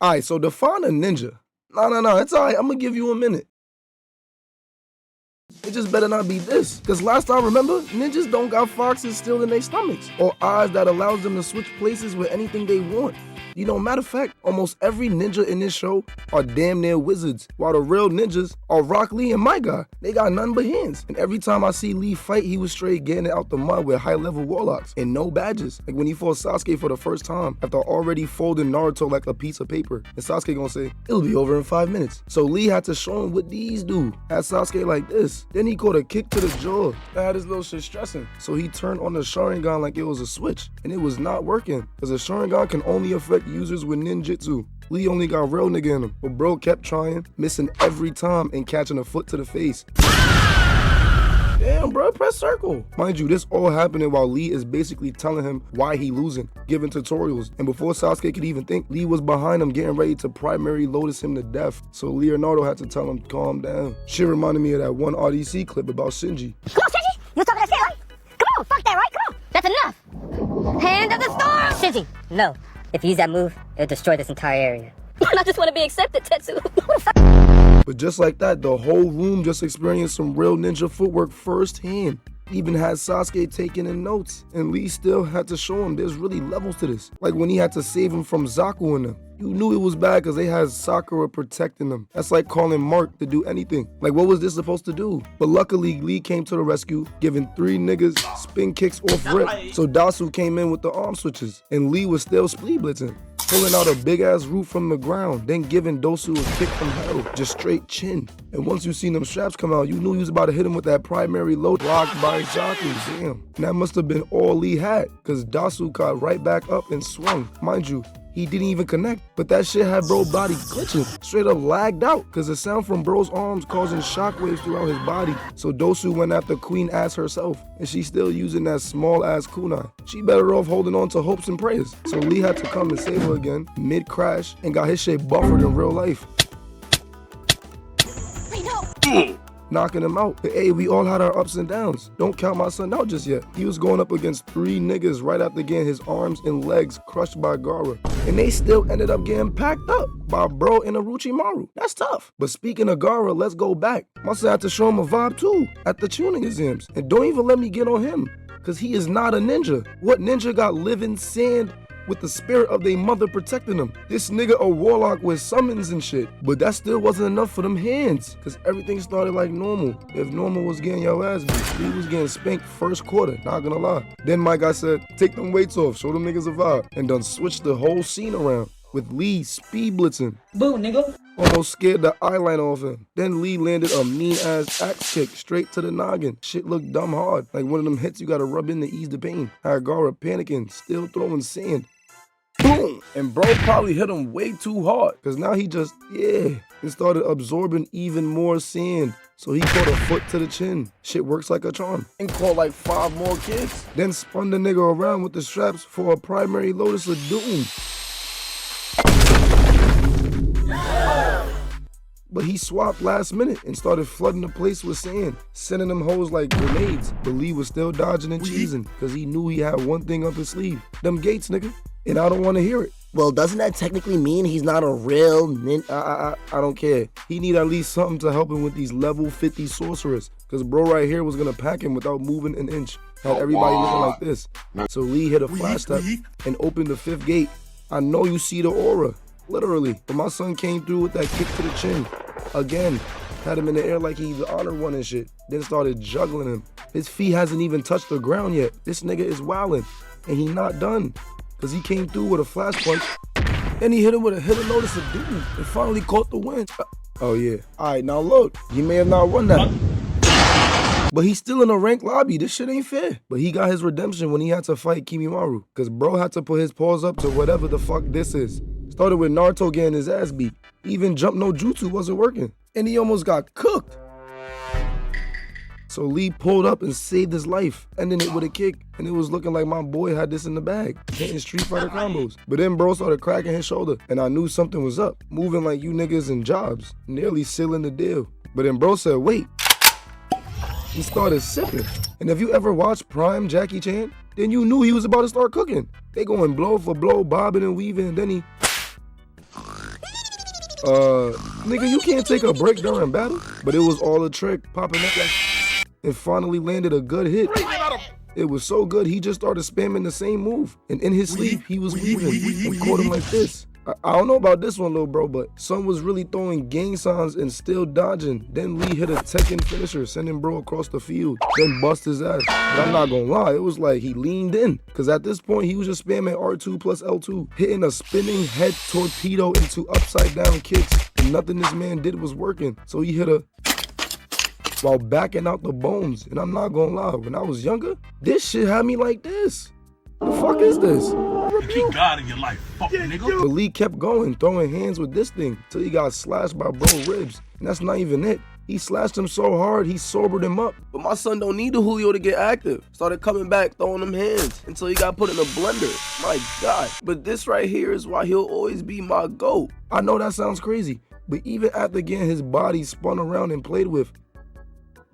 Alright, so define a ninja. No, it's alright, I'm gonna give you a minute. It just better not be this. Cause last time, remember, ninjas don't got foxes still in their stomachs, or eyes that allows them to switch places with anything they want. You know, matter of fact, almost every ninja in this show are damn near wizards, while the real ninjas are Rock Lee and my guy. They got none but hands. And every time I see Lee fight, he was straight getting it out the mud with high-level warlocks and no badges. Like when he fought Sasuke for the first time, after already folding Naruto like a piece of paper. And Sasuke gonna say, it'll be over in 5 minutes. So Lee had to show him what these do. Had Sasuke like this. Then he caught a kick to the jaw. That had his little shit stressing. So he turned on the Sharingan like it was a switch. And it was not working. Cause the Sharingan can only affect users with ninjutsu. Lee only got real nigga in him, but bro kept trying, missing every time and catching a foot to the face. Damn, bro, press circle. Mind you, this all happening while Lee is basically telling him why he losing, giving tutorials. And before Sasuke could even think, Lee was behind him getting ready to primary lotus him to death. So Leonardo had to tell him to calm down. Shit reminded me of that one RDC clip about Shinji. Come on, Shinji, you talking that shit, right? Come on, fuck that, right? Come on, that's enough. Hand of the storm. Shinji, no. If you use that move, it'll destroy this entire area. I just want to be accepted, Tetsu. But just like that, the whole room just experienced some real ninja footwork firsthand. Even had Sasuke taking in notes, and Lee still had to show him there's really levels to this. Like when he had to save him from Zaku and them. You knew it was bad because they had Sakura protecting them. That's like calling Mark to do anything. Like what was this supposed to do? But luckily, Lee came to the rescue, giving 3 niggas spin kicks off rip. So Dasu came in with the arm switches, and Lee was still splee blitzing, pulling out a big ass root from the ground, then giving Dosu a kick from hell, just straight chin. And once you seen them straps come out, you knew he was about to hit him with that primary load blocked by Zaku. Damn. And that must have been all Lee had, because Dasu caught right back up and swung. Mind you, he didn't even connect, but that shit had bro body glitching, straight up lagged out, cause the sound from bro's arms causing shockwaves throughout his body. So Dosu went after Queen Ass herself, and she's still using that small ass kunai. She better off holding on to hopes and prayers. So Lee had to come and save her again, mid crash, and got his shit buffered in real life. Wait, no. Knocking him out. But hey, we all had our ups and downs. Don't count my son out just yet. He was going up against 3 niggas right after getting his arms and legs crushed by Gaara. And they still ended up getting packed up by bro and Orochimaru. That's tough. But speaking of Gaara, let's go back. My son had to show him a vibe too at the tuning exams. And don't even let me get on him, cause he is not a ninja. What ninja got living sand with the spirit of their mother protecting them? This nigga a warlock with summons and shit. But that still wasn't enough for them hands, cause everything started like normal. If normal was getting your ass beat, he was getting spanked first quarter, not gonna lie. Then my guy said, take them weights off, show them niggas a vibe, and done switched the whole scene around with Lee speed blitzing. Boo, nigga. Almost scared the eyeliner off him. Then Lee landed a mean ass axe kick straight to the noggin. Shit looked dumb hard, like one of them hits you gotta rub in to ease the pain. Had Gaara panicking, still throwing sand. Boom! And bro probably hit him way too hard, cause now he just, and started absorbing even more sand. So he caught a foot to the chin. Shit works like a charm. And caught like 5 more kicks. Then spun the nigga around with the straps for a primary lotus of doom. But he swapped last minute and started flooding the place with sand, sending them hoes like grenades. But Lee was still dodging and cheesing, cause he knew he had one thing up his sleeve. Them gates, nigga. And I don't want to hear it. Well, doesn't that technically mean he's not a real I don't care. He need at least something to help him with these level 50 sorcerers. Cause bro right here was gonna pack him without moving an inch. Had everybody looking like this. So Lee hit a flash step and opened the 5th gate. I know you see the aura, literally. But my son came through with that kick to the chin. Again, had him in the air like he's the honor one and shit. Then started juggling him. His feet hasn't even touched the ground yet. This nigga is wildin'. And he not done. Cause he came through with a flash punch. Then he hit him with a hidden notice of doom and finally caught the win. Oh yeah. Alright, now look, he may have not won that. But he's still in a ranked lobby. This shit ain't fair. But he got his redemption when he had to fight Kimimaro. Cause bro had to put his paws up to whatever the fuck this is. Started with Naruto getting his ass beat. Even jump no jutsu wasn't working. And he almost got cooked. So Lee pulled up and saved his life, ending it with a kick, and it was looking like my boy had this in the bag, hitting Street Fighter combos. But then bro started cracking his shoulder, and I knew something was up, moving like you niggas in jobs, nearly sealing the deal. But then bro said, wait. He started sipping. And if you ever watched Prime Jackie Chan, then you knew he was about to start cooking. They going blow for blow, bobbing and weaving, and then he... Nigga, you can't take a break during battle. But it was all a trick, popping up like, and finally landed a good hit. It was so good, he just started spamming the same move. And in his sleep, he was weaving and caught him like this. I don't know about this one, little bro, but Son was really throwing gang signs and still dodging. Then Lee hit a Tekken finisher, sending bro across the field, then bust his ass. But I'm not gonna lie, it was like he leaned in, because at this point, he was just spamming R2 plus L2, hitting a spinning head torpedo into upside down kicks, and nothing this man did was working. So he hit a while backing out the bones. And I'm not gonna lie, when I was younger, this shit had me like this. The fuck is this? Keep God in your life, fuck nigga. But Lee kept going, throwing hands with this thing till he got slashed by bro ribs. And that's not even it. He slashed him so hard, he sobered him up. But my son don't need the Julio to get active. Started coming back, throwing them hands until he got put in a blender. My God. But this right here is why he'll always be my GOAT. I know that sounds crazy, but even after getting his body spun around and played with,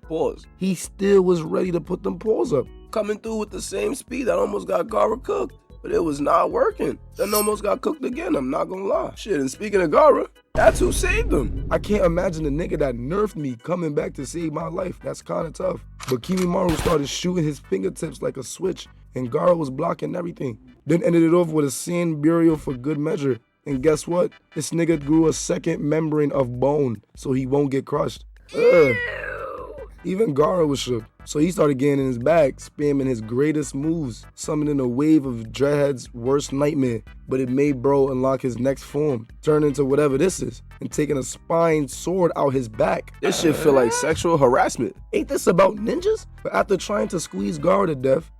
pause, he still was ready to put them paws up. Coming through with the same speed that almost got Gaara cooked. But it was not working. Then almost got cooked again, I'm not gonna lie. Shit, and speaking of Gaara, that's who saved him. I can't imagine the nigga that nerfed me coming back to save my life. That's kinda tough. But Kimimaro started shooting his fingertips like a switch, and Gaara was blocking everything. Then ended it off with a sand burial for good measure. And guess what? This nigga grew a second membrane of bone, so he won't get crushed. Ugh. Even Gaara was shook, so he started getting in his bag, spamming his greatest moves, summoning a wave of Dreadhead's worst nightmare, but it made bro unlock his next form, turn into whatever this is, and taking a spined sword out his back. This shit feel like sexual harassment. Ain't this about ninjas? But after trying to squeeze Gaara to death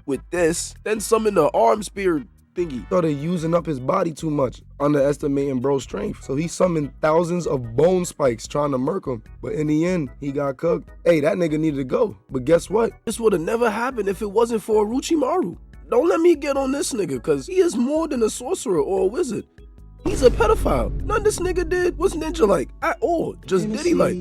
with this, then summon the arm spear thingy, started using up his body too much, underestimating bro's strength. So he summoned thousands of bone spikes trying to murk him. But in the end, he got cooked. Hey, that nigga needed to go. But guess what? This would have never happened if it wasn't for Orochimaru. Don't let me get on this nigga, cause he is more than a sorcerer or a wizard. He's a pedophile. None this nigga did was ninja-like at all, just Diddy-like.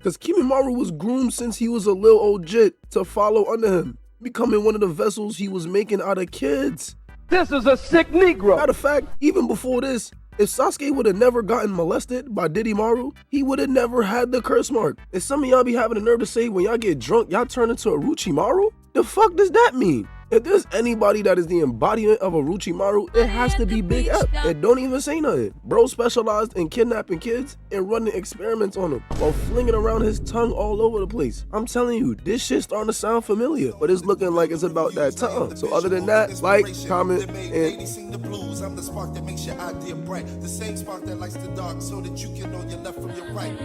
Cause Kimimaro was groomed since he was a little old jit to follow under him, becoming one of the vessels he was making out of kids. This is a sick Negro. Matter of fact, even before this, if Sasuke would have never gotten molested by Diddymaru, he would have never had the curse mark. And some of y'all be having the nerve to say when y'all get drunk, y'all turn into Orochimaru? The fuck does that mean? If there's anybody that is the embodiment of Orochimaru, it has to be Big F. And don't even say nothing. Bro specialized in kidnapping kids and running experiments on them while flinging around his tongue all over the place. I'm telling you, this shit starting to sound familiar, but it's looking like it's about that time. So other than that, like, comment, and I'm the spark that makes your idea bright. The same spark that lights the dark so that you can know your left from your right.